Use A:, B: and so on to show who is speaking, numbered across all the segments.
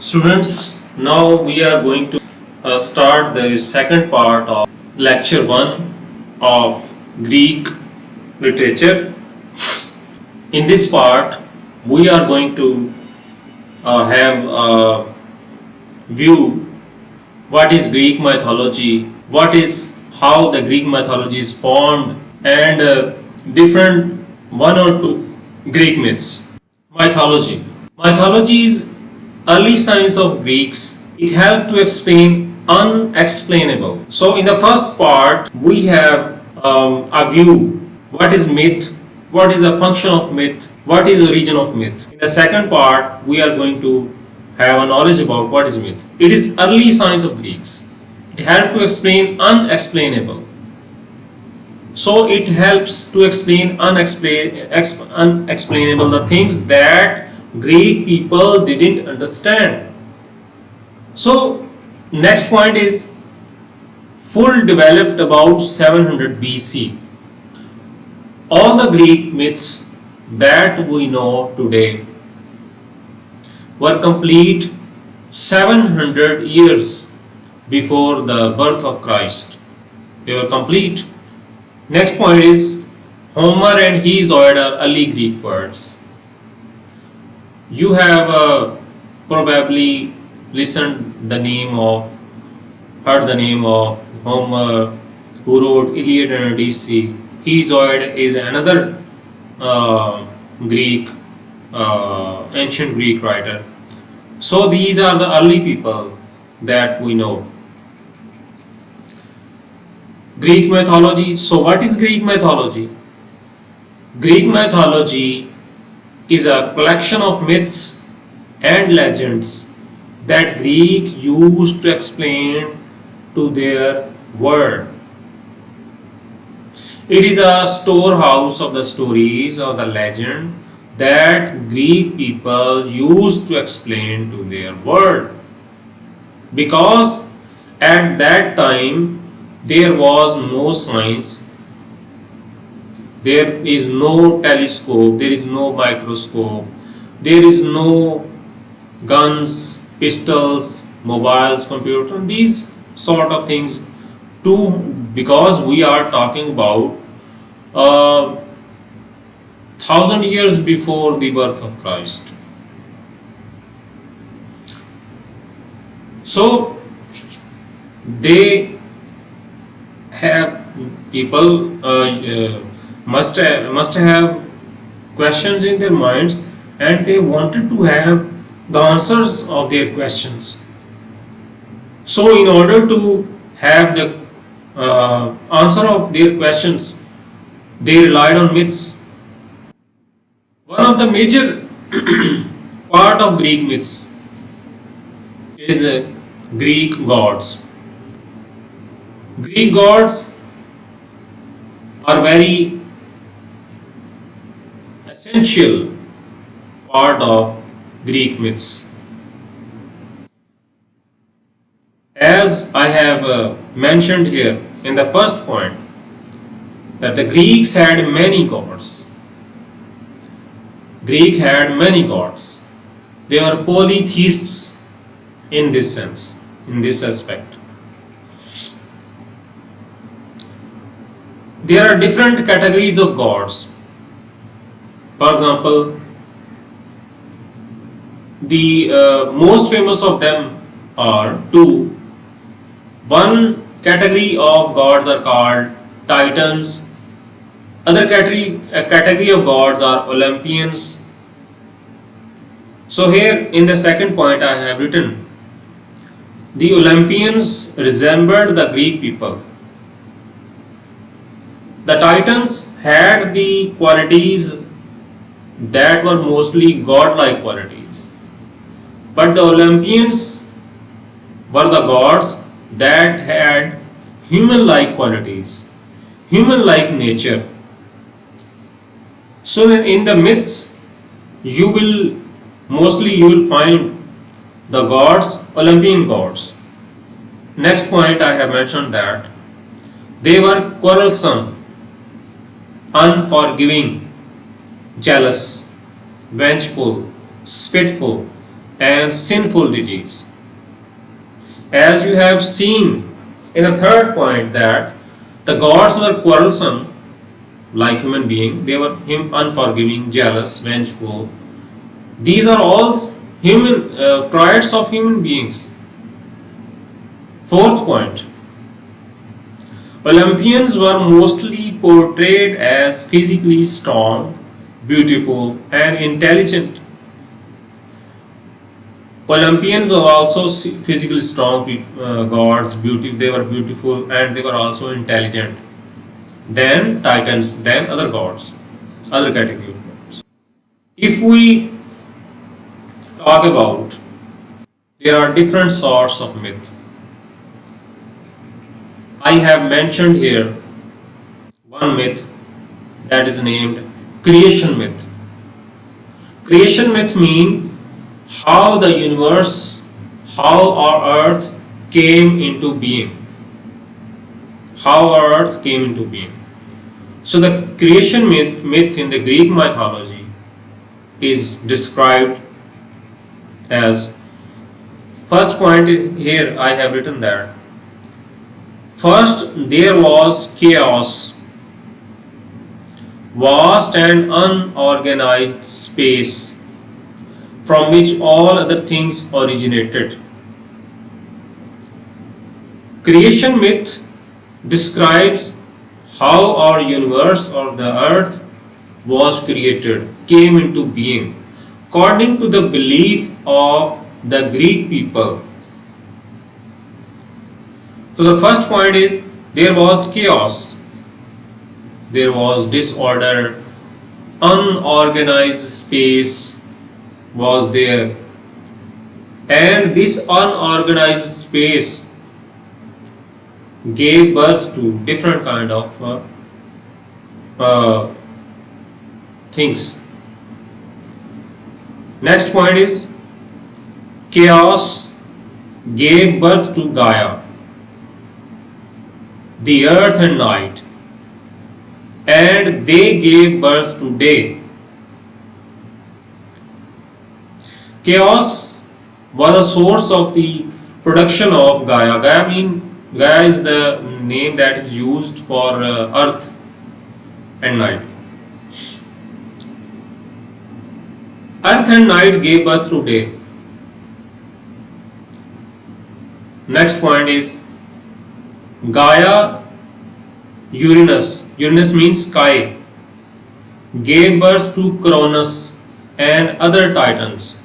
A: Students, now we are going to start the second part of lecture 1 of Greek literature. In this part, we are going to have a view what is Greek mythology, what is how the Greek mythology is formed, and different one or two Greek myths. Mythology. Mythology is early science of Greeks. It helped to explain unexplainable. So in the first part, we have a view what is myth, what is the function of myth, what is origin of myth. In the second part, we are going to have a knowledge about what is myth. It is early science of Greeks. It helped to explain unexplainable. So it helps to explain unexplainable, the things that Greek people didn't understand. So next point is full developed about 700 BC. All the Greek myths that we know today were complete 700 years before the birth of Christ. They were complete. Next point is Homer and Hesiod are early Greek poets. You have probably heard the name of Homer, who wrote Iliad and Odyssey. Hesiod is another Greek, ancient Greek writer. So these are the early people that we know. Greek mythology. So what is Greek mythology? Greek mythology is a collection of myths and legends that Greek used to explain to their world. It is a storehouse of the stories or the legend that Greek people used to explain to their world. Because at that time there was no science, there is no telescope, there is no microscope, there is no guns, pistols, mobiles, computer, these sort of things too, because we are talking about 1000 years before the birth of Christ. So they have people must have questions in their minds, and they wanted to have the answers of their questions. So in order to have the answer of their questions, they relied on myths. One of the major part of Greek myths is Greek gods. Greek gods are very essential part of Greek myths. As I have mentioned here in the first point, that the Greeks had many gods. Greek had many gods. They were polytheists in this sense, in this aspect. There are different categories of gods. For example, the most famous of them are two. One category of gods are called Titans. Other category of gods are Olympians. So here in the second point I have written, the Olympians resembled the Greek people. The Titans had the qualities that were mostly godlike qualities, but the Olympians were the gods that had human-like qualities, human-like nature. So in the myths, you will find the gods, Olympian gods. Next point I have mentioned that they were quarrelsome, unforgiving, jealous, vengeful, spiteful, and sinful deeds. As you have seen in the third point that the gods were quarrelsome like human beings. They were unforgiving, jealous, vengeful. These are all human traits of human beings. Fourth point, Olympians were mostly portrayed as physically strong, beautiful, and intelligent. Olympians were also physically strong gods, they were beautiful, and they were also intelligent. Then Titans, then other gods, other category gods. If we talk about, there are different sorts of myth. I have mentioned here one myth that is named creation myth. Creation myth means how the universe, how our earth came into being. How our earth came into being. So the creation myth in the Greek mythology is described as, first point here I have written that first there was chaos, vast and unorganized space from which all other things originated. Creation myth describes how our universe or the earth was created, came into being, according to the belief of the Greek people. So the first point is there was chaos, there was disorder, unorganized space was there, and this unorganized space gave birth to different kind of things. Next point is chaos gave birth to Gaia, the earth and night, and they gave birth to day. Chaos was a source of the production of Gaia. Gaia is the name that is used for earth and night. Earth and night gave birth to day. Next point is Gaia, Uranus. Uranus means sky. Gave birth to Cronus and other titans.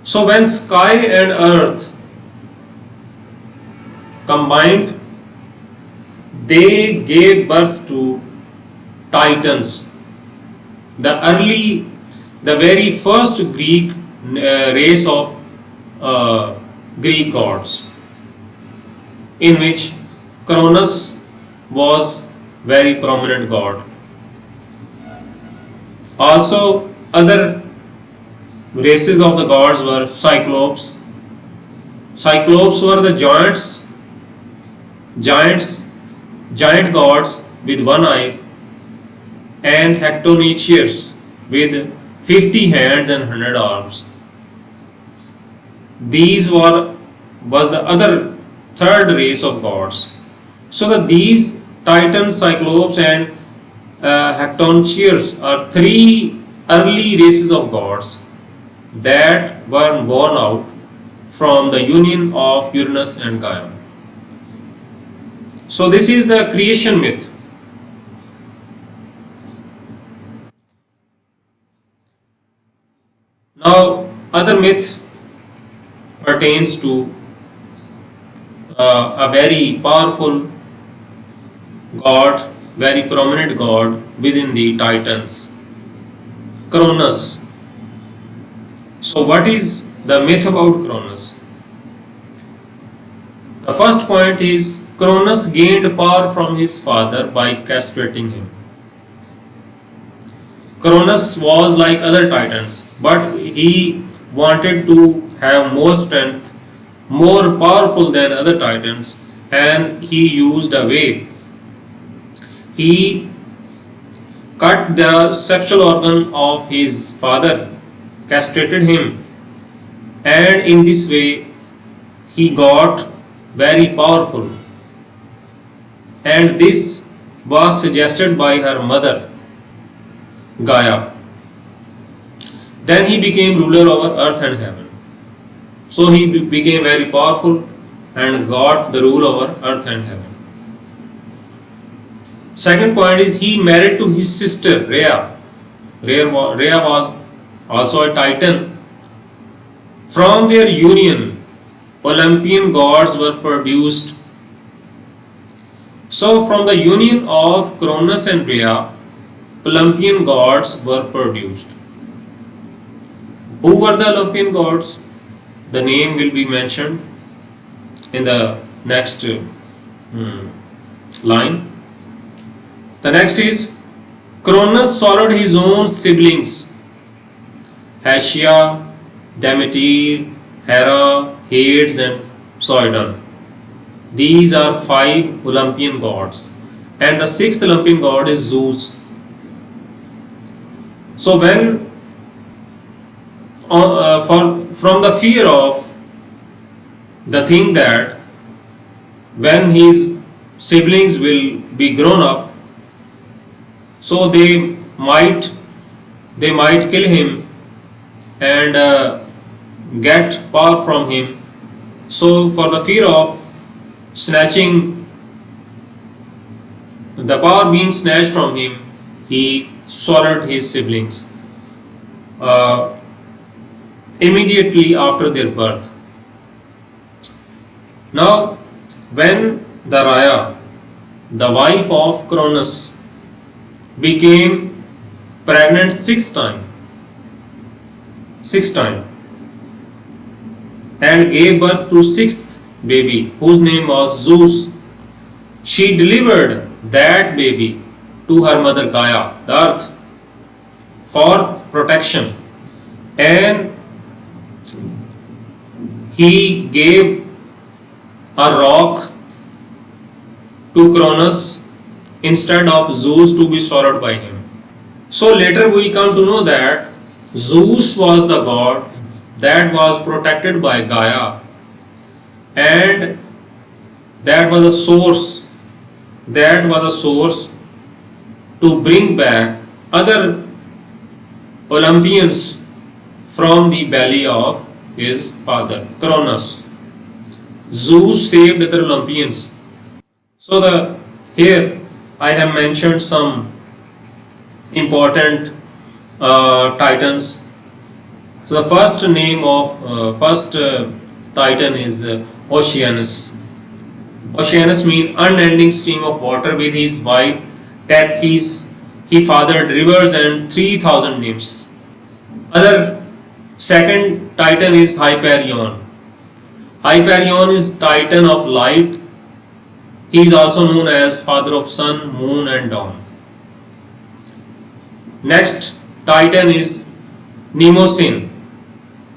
A: So when sky and earth combined, they gave birth to titans. The very first Greek race of Greek gods, in which Cronus was very prominent god. Also, other races of the gods were Cyclops. Cyclops were the giant gods with one eye, and Hectonicheers with 50 hands and 100 arms. These was the other third race of gods. So that these Titans, Cyclops, and Hectonicheers are three early races of gods that were born out from the union of Uranus and Gaia. So this is the creation myth. Now other myth pertains to a very powerful god, very prominent god within the Titans, Cronus. So what is the myth about Cronus? The first point is Cronus gained power from his father by castrating him. Cronus was like other titans, but he wanted to have more strength, more powerful than other titans, and he used a way. He cut the sexual organ of his father, castrated him, and in this way he got very powerful, and this was suggested by her mother Gaia. Then he became ruler over earth and heaven. So he became very powerful and got the rule over earth and heaven. Second point is he married to his sister Rhea. Rhea was also a titan. From their union, Olympian gods were produced. So from the union of Cronus and Rhea, Olympian gods were produced. Who were the Olympian gods? The name will be mentioned in the next line. The next is Cronus swallowed his own siblings, Hestia, Demeter, Hera, Hades, and Poseidon. These are 5 Olympian gods, and the 6th Olympian god is Zeus. So when from the fear of the thing that when his siblings will be grown up, so they might kill him and get power from him. So for the fear of snatching the power being snatched from him, he swallowed his siblings immediately after their birth. Now when the Rhea, the wife of Cronus, became pregnant sixth time and gave birth to 6th baby whose name was Zeus, she delivered that baby to her mother Gaia, the earth, for protection, and he gave a rock to Cronus instead of Zeus to be swallowed by him. So later we come to know that Zeus was the god that was protected by Gaia, and that was a source to bring back other Olympians from the belly of his father Cronus. Zeus saved other Olympians. So here I have mentioned some important titans. So the first name of first titan is Oceanus. Oceanus means unending stream of water. With his wife Tethys, he fathered rivers and 3,000 nymphs. Other second titan is Hyperion. Hyperion is titan of light. He is also known as father of sun, moon, and dawn. Next titan is Mnemosyne.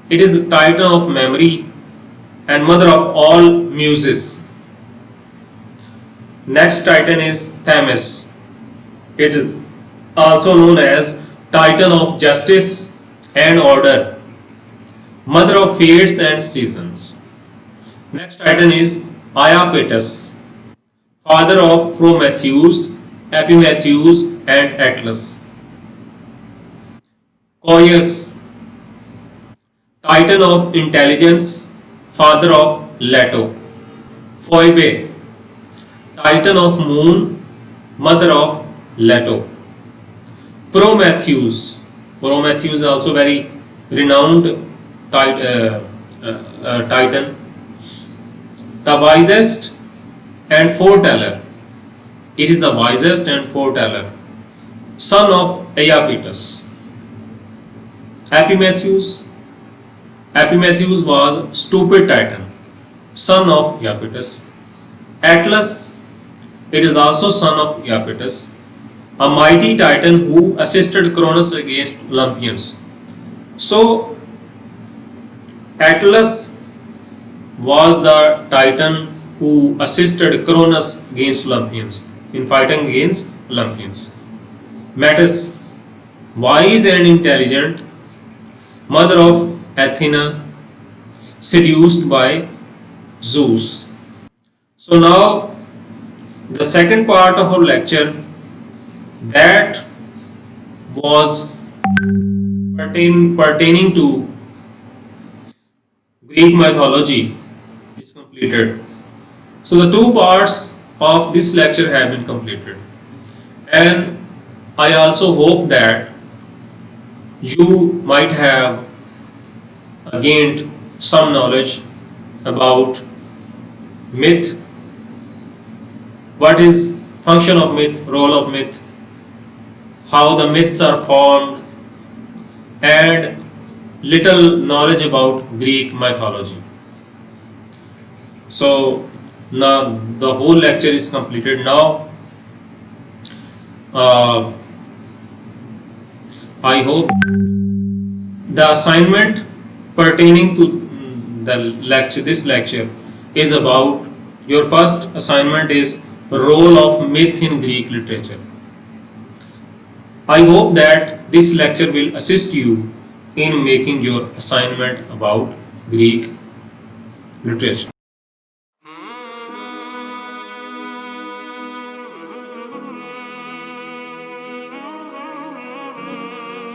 A: It is the titan of memory and mother of all muses. Next titan is Themis. It is also known as titan of justice and order, mother of fates and seasons. Next titan is Iapetus, father of Prometheus, Epimetheus, and Atlas. Coeus, titan of intelligence, father of Leto. Phoebe, titan of moon, mother of Leto. Prometheus is also very renowned titan, the wisest and foreteller. It is the wisest and foreteller, son of Iapetus. Epimetheus was stupid titan, son of Iapetus. Atlas, it is also son of Iapetus, a mighty titan who assisted Cronus against Olympians. So Atlas was the titan who assisted Cronus against Olympians, in fighting against Olympians. Metis, wise and intelligent, mother of Athena, seduced by Zeus. So now the second part of our lecture that was pertaining to Greek mythology is completed. So the two parts of this lecture have been completed, and I also hope that you might have gained some knowledge about myth, what is function of myth, role of myth, how the myths are formed, and little knowledge about Greek mythology. So now the whole lecture is completed. Now uh, I hope the assignment pertaining to the lecture, this lecture is about, your first assignment is role of myth in Greek literature. I hope that this lecture will assist you in making your assignment about Greek literature.